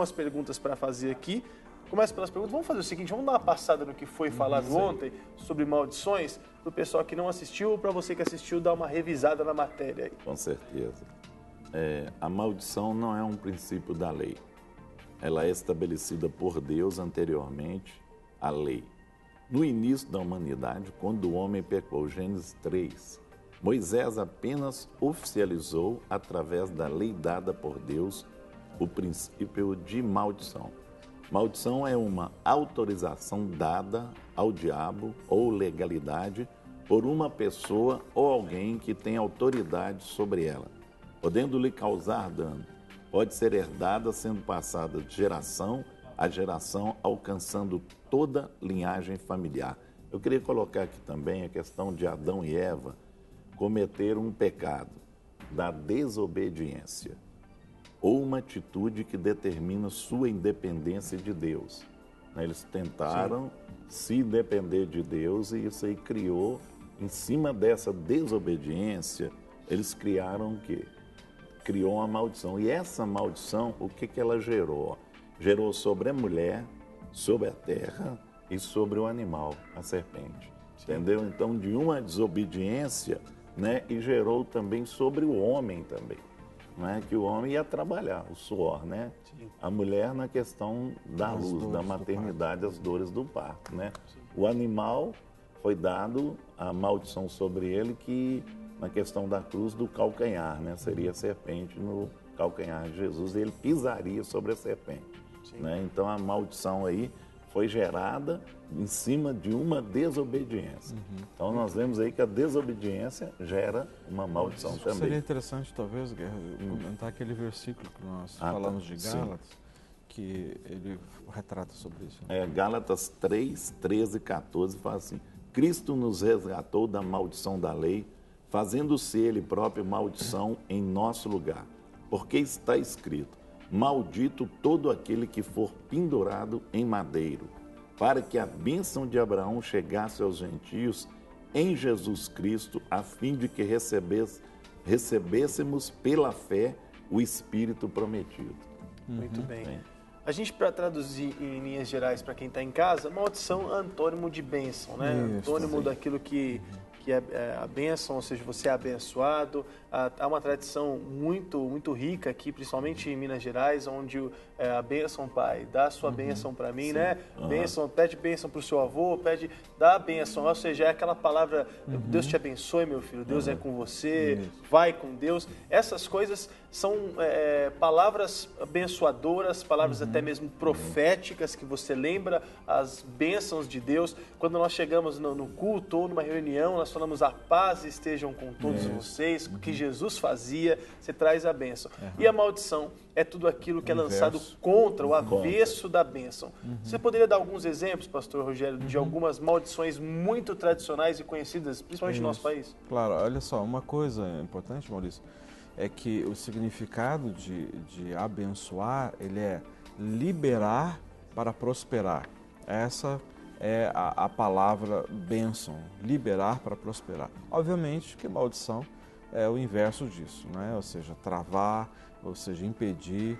algumas perguntas para fazer aqui. Começa pelas perguntas. Vamos fazer o seguinte, vamos dar uma passada no que foi falado ontem sobre maldições, para o pessoal que não assistiu ou para você que assistiu dar uma revisada na matéria aí. Com certeza. A maldição não é um princípio da lei. Ela é estabelecida por Deus anteriormente à lei. No início da humanidade, quando o homem pecou, Gênesis 3, Moisés apenas oficializou, através da lei dada por Deus, o princípio de maldição. Maldição é uma autorização dada ao diabo ou legalidade por uma pessoa ou alguém que tem autoridade sobre ela, podendo lhe causar dano. Pode ser herdada, sendo passada de geração a geração, alcançando toda linhagem familiar. Eu queria colocar aqui também a questão de Adão e Eva cometeram um pecado da desobediência, ou uma atitude que determina sua independência de Deus. Eles tentaram se depender de Deus e isso aí criou, em cima dessa desobediência, eles criaram o quê? Criou uma maldição. E essa maldição, o que ela gerou? Gerou sobre a mulher, sobre a terra e sobre o animal, a serpente. Entendeu? Então, de uma desobediência, né, e gerou também sobre o homem também. Né, que o homem ia trabalhar, o suor, né? A mulher na questão da luz, da maternidade, as dores do parto, né? O animal foi dado a maldição sobre ele que na questão da cruz do calcanhar, né? Seria a serpente no calcanhar de Jesus e ele pisaria sobre a serpente, né? Então a maldição aí foi gerada em cima de uma desobediência. Então nós vemos aí que a desobediência gera uma maldição também. Seria interessante, talvez, Guerra, comentar aquele versículo que nós falamos de Gálatas, que ele retrata sobre isso. Né? Gálatas 3, 13 e 14 fala assim: Cristo nos resgatou da maldição da lei, fazendo-se Ele próprio maldição em nosso lugar. Porque está escrito: maldito todo aquele que for pendurado em madeiro, para que a bênção de Abraão chegasse aos gentios em Jesus Cristo, a fim de que recebêssemos pela fé o Espírito prometido. Muito bem. A gente, para traduzir em linhas gerais para quem está em casa, maldição é antônimo de bênção, né? Isso, Antônimo daquilo que é a bênção, ou seja, você é abençoado. Há uma tradição muito rica aqui, principalmente em Minas Gerais, onde a bênção, pai, dá a sua bênção para mim, né? Bênção, pede bênção para o seu avô, dá a bênção, ou seja, é aquela palavra, Deus te abençoe, meu filho, Deus é com você, vai com Deus. Essas coisas são palavras abençoadoras, palavras até mesmo proféticas, que você lembra as bênçãos de Deus. Quando nós chegamos no culto ou numa reunião, nós falamos: a paz estejam com todos vocês, o que Jesus fazia, você traz a bênção. E a maldição é tudo aquilo que é lançado contra, o avesso da bênção. Você poderia dar alguns exemplos, pastor Rogério, de algumas maldições muito tradicionais e conhecidas, principalmente no nosso país? Claro, olha só, uma coisa importante, Maurício, é que o significado de abençoar, ele é liberar para prosperar. Essa é a palavra bênção, liberar para prosperar. Obviamente que maldição é o inverso disso, né? Ou seja, travar, ou seja, impedir,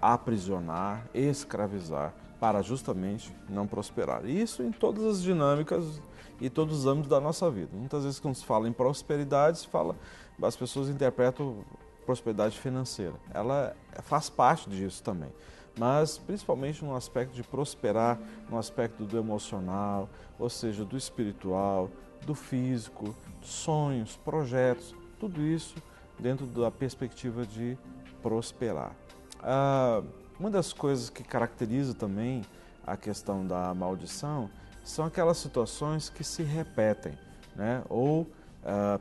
aprisionar, escravizar, para justamente não prosperar. Isso em todas as dinâmicas e todos os âmbitos da nossa vida. Muitas vezes quando se fala em prosperidade, as pessoas interpretam prosperidade financeira. Ela faz parte disso também. Mas principalmente no aspecto de prosperar, no aspecto do emocional, ou seja, do espiritual, do físico, sonhos, projetos, tudo isso dentro da perspectiva de prosperar. Uma das coisas que caracteriza também a questão da maldição são aquelas situações que se repetem, né? Ou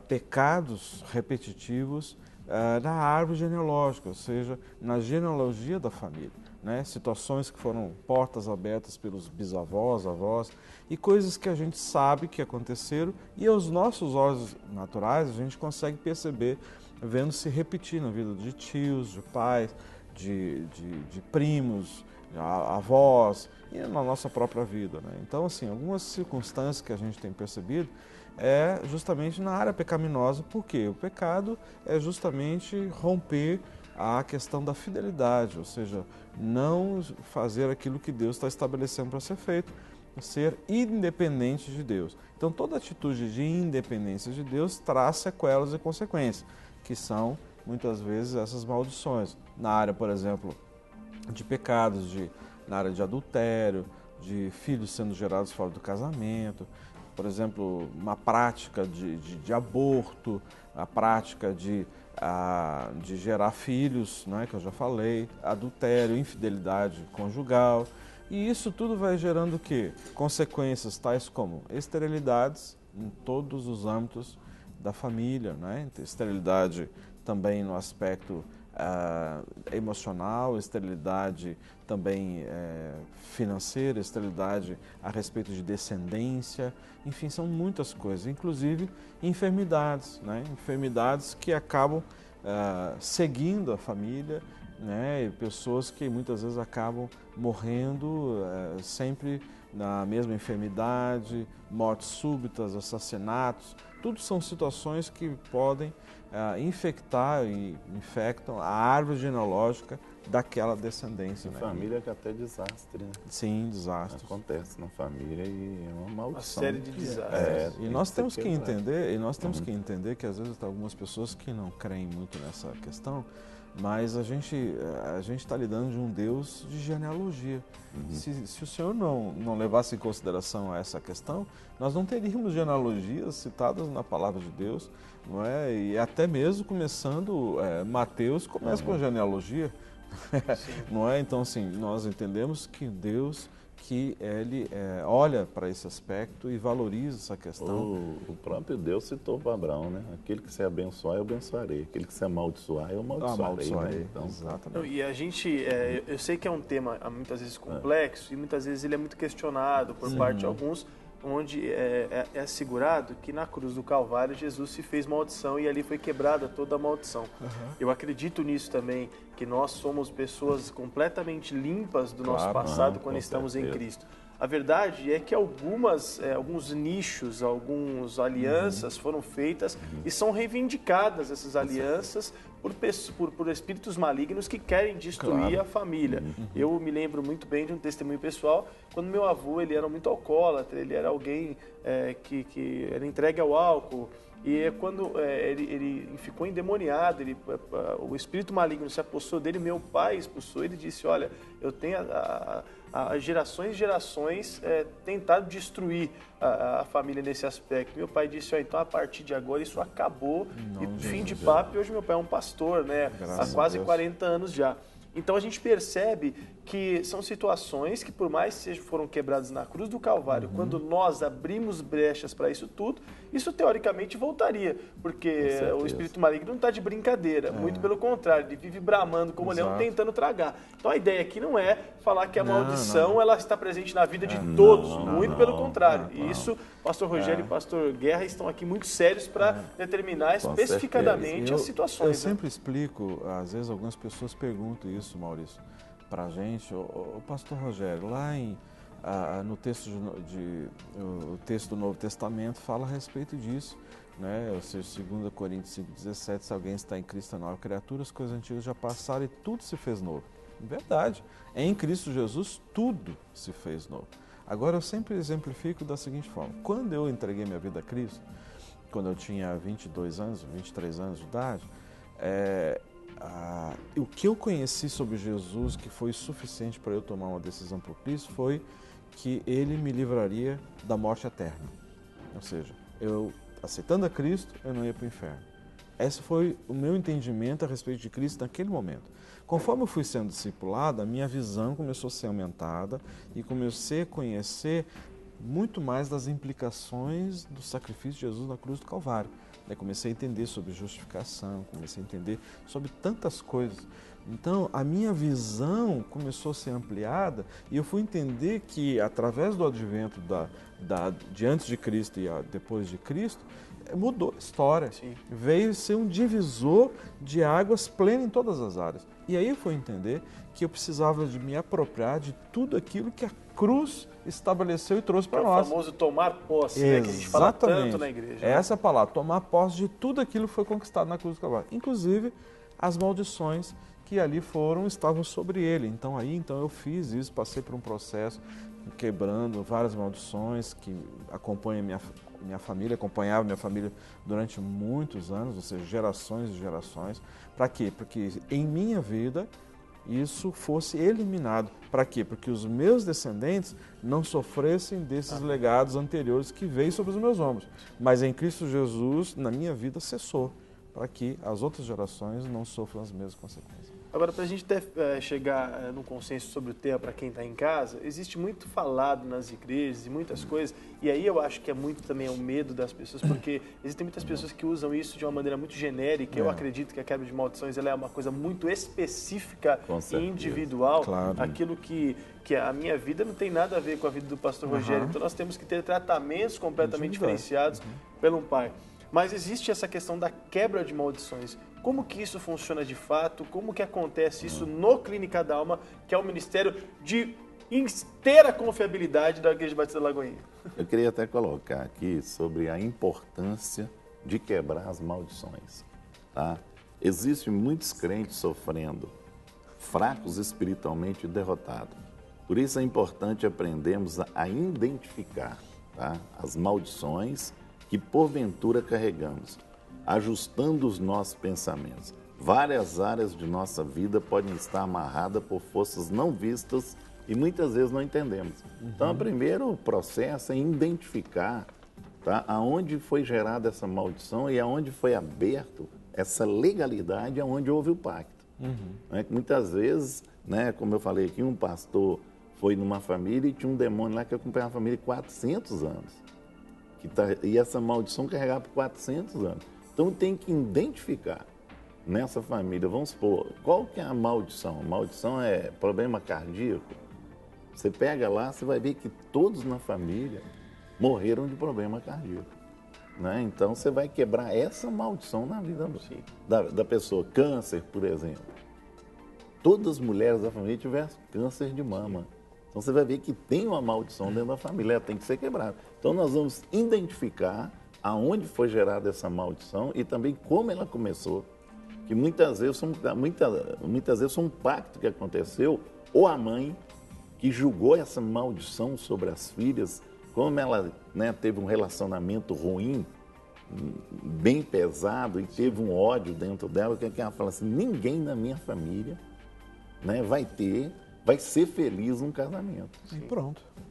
pecados repetitivos na árvore genealógica, ou seja, na genealogia da família. Né? Situações que foram portas abertas pelos bisavós, avós, e coisas que a gente sabe que aconteceram e aos nossos olhos naturais a gente consegue perceber, vendo se repetir na vida de tios, de pais, de primos, de avós e na nossa própria vida. Né? Então, assim, algumas circunstâncias que a gente tem percebido é justamente na área pecaminosa, porque o pecado é justamente romper a questão da fidelidade, ou seja, não fazer aquilo que Deus está estabelecendo para ser feito, ser independente de Deus. Então, toda atitude de independência de Deus traz sequelas e consequências, que são, muitas vezes, essas maldições. Na área, por exemplo, de pecados, na área de adultério, de filhos sendo gerados fora do casamento, por exemplo, uma prática de aborto, a prática de gerar filhos, né, que eu já falei, adultério, infidelidade conjugal. E isso tudo vai gerando o quê? Consequências tais como esterilidades em todos os âmbitos da família, né? Esterilidade também no aspecto emocional, esterilidade também financeira, esterilidade a respeito de descendência, enfim, são muitas coisas, inclusive enfermidades, né? Enfermidades que acabam seguindo a família, né? E pessoas que muitas vezes acabam morrendo sempre na mesma enfermidade, mortes súbitas, assassinatos, tudo são situações que podem infectar e infectam a árvore genealógica daquela descendência. Em né? família que até desastre, né? Sim, desastre. Acontece na família e é uma maldição. Uma série de desastres. E nós temos que entender, que às vezes tem algumas pessoas que não creem muito nessa questão, mas a gente está lidando de um Deus de genealogia. Se o Senhor não levasse em consideração essa questão, nós não teríamos genealogias citadas na palavra de Deus, não é? E até mesmo começando, Mateus começa com genealogia, não é? Então, assim, nós entendemos que Deus, que Ele olha para esse aspecto e valoriza essa questão. O próprio Deus citou para Abraão, né? Aquele que se abençoar, eu abençoarei. Aquele que se amaldiçoar, eu amaldiçoarei. Né? Então, exatamente. E a gente, eu sei que é um tema muitas vezes complexo e muitas vezes ele é muito questionado por parte de alguns, onde é assegurado que na cruz do Calvário Jesus se fez maldição e ali foi quebrada toda a maldição. Eu acredito nisso também, que nós somos pessoas completamente limpas do nosso passado quando estamos em Cristo. A verdade é que alguns nichos, algumas alianças foram feitas e são reivindicadas essas alianças por espíritos malignos que querem destruir a família. Eu me lembro muito bem de um testemunho pessoal, quando meu avô ele era muito alcoólatra, ele era alguém que era entregue ao álcool. E quando ele ficou endemoniado, o espírito maligno se apossou dele, meu pai expulsou, ele disse, olha, eu tenho gerações e gerações tentado destruir a família nesse aspecto. Meu pai disse, então a partir de agora isso acabou, e fim de papo, e hoje meu pai é um pastor, né, há quase 40 anos já. Então a gente percebe que são situações que, por mais que foram quebradas na cruz do Calvário, quando nós abrimos brechas para isso tudo, isso teoricamente voltaria, porque o espírito maligno não está de brincadeira, muito pelo contrário, ele vive bramando como leão tentando tragar. Então a ideia aqui não é falar que a maldição ela está presente na vida de todos, muito pelo contrário. E isso, pastor Rogério e pastor Guerra estão aqui muito sérios para determinar especificadamente as situações. Eu sempre explico, às vezes algumas pessoas perguntam isso, Maurício, para a gente, o pastor Rogério, lá no texto o texto do Novo Testamento fala a respeito disso, né? Ou seja, 2 Coríntios 5,17, se alguém está em Cristo, é nova criatura, as coisas antigas já passaram e tudo se fez novo. Verdade, em Cristo Jesus tudo se fez novo. Agora eu sempre exemplifico da seguinte forma, quando eu entreguei minha vida a Cristo, quando eu tinha 22 anos, 23 anos de idade, o que eu conheci sobre Jesus, que foi suficiente para eu tomar uma decisão por Cristo, foi que Ele me livraria da morte eterna. Ou seja, eu aceitando a Cristo, eu não ia para o inferno. Esse foi o meu entendimento a respeito de Cristo naquele momento. Conforme eu fui sendo discipulado, a minha visão começou a ser aumentada e comecei a conhecer muito mais das implicações do sacrifício de Jesus na cruz do Calvário. Comecei a entender sobre justificação, comecei a entender sobre tantas coisas. Então, a minha visão começou a ser ampliada e eu fui entender que, através do advento de antes de Cristo e depois de Cristo, mudou a história. Sim. Veio ser um divisor de águas pleno em todas as áreas. E aí eu fui entender que eu precisava de me apropriar de tudo aquilo que a cruz estabeleceu e trouxe para nós. O famoso tomar posse, né, que a gente fala tanto na igreja. Essa é a palavra, tomar posse de tudo aquilo que foi conquistado na cruz do Calvário. Inclusive, as maldições que ali estavam sobre ele. Então eu fiz isso, passei por um processo quebrando várias maldições que acompanham minha família, acompanhava minha família durante muitos anos, ou seja, gerações e gerações. Para quê? Porque em minha vida isso fosse eliminado. Para quê? Porque os meus descendentes não sofressem desses legados anteriores que veio sobre os meus ombros. Mas em Cristo Jesus, na minha vida, cessou, para que as outras gerações não sofram as mesmas consequências. Agora, para a gente chegar num consenso sobre o tema para quem está em casa, existe muito falado nas igrejas e muitas coisas, e aí eu acho que é muito também o medo das pessoas, porque existem muitas pessoas que usam isso de uma maneira muito genérica. Eu acredito que a quebra de maldições ela é uma coisa muito específica e individual. Claro. Aquilo que a minha vida não tem nada a ver com a vida do pastor Rogério, então nós temos que ter tratamentos completamente diferenciados pelo pai. Mas existe essa questão da quebra de maldições. Como que isso funciona de fato? Como que acontece isso no Clínica da Alma, que é o ministério de inteira confiabilidade da Igreja Batista da Lagoinha? Eu queria até colocar aqui sobre a importância de quebrar as maldições. Tá? Existem muitos crentes sofrendo, fracos espiritualmente e derrotados. Por isso é importante aprendermos a identificar, tá, as maldições que porventura carregamos, ajustando os nossos pensamentos. Várias áreas de nossa vida podem estar amarradas por forças não vistas e muitas vezes não entendemos. Então, o primeiro processo é identificar, tá, aonde foi gerada essa maldição e aonde foi aberto essa legalidade, aonde houve o pacto. Né? Muitas vezes, né, como eu falei aqui, um pastor foi numa família e tinha um demônio lá que acompanhava a família 400 anos. E essa maldição carregava por 400 anos. Então tem que identificar nessa família, vamos supor, qual que é a maldição? A maldição é problema cardíaco. Você pega lá, você vai ver que todos na família morreram de problema cardíaco. Né? Então você vai quebrar essa maldição na vida da pessoa. Câncer, por exemplo. Todas as mulheres da família tiveram câncer de mama. Então você vai ver que tem uma maldição dentro da família, ela tem que ser quebrada. Então nós vamos identificar aonde foi gerada essa maldição e também como ela começou. Que muitas vezes foi um pacto que aconteceu, ou a mãe que julgou essa maldição sobre as filhas, como ela, né, teve um relacionamento ruim, bem pesado, e teve um ódio dentro dela, que ela fala assim, ninguém na minha família, né, vai ser feliz num casamento.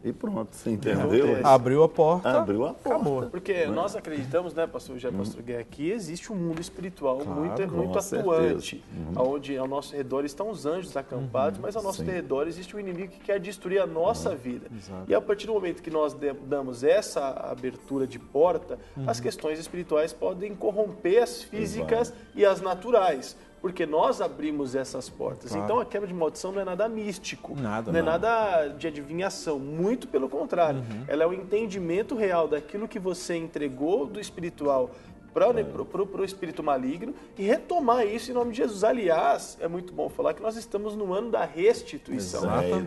E pronto, você entendeu? Abriu a porta, acabou. Porque nós acreditamos, né, pastor Guerra, que existe um mundo espiritual muito atuante, onde ao nosso redor estão os anjos acampados, mas ao nosso redor existe um inimigo que quer destruir a nossa vida. E a partir do momento que nós damos essa abertura de porta, as questões espirituais podem corromper as físicas e as naturais. Porque nós abrimos essas portas. Então a quebra de maldição não é nada místico, não é nada de adivinhação, muito pelo contrário. Ela é o entendimento real daquilo que você entregou do espiritual para o espírito maligno e retomar isso em nome de Jesus. Aliás, é muito bom falar que nós estamos no ano da restituição.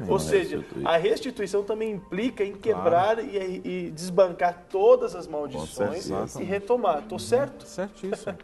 Ou seja, a restituição também implica em quebrar e desbancar todas as maldições e retomar. Estou certo? Certíssimo.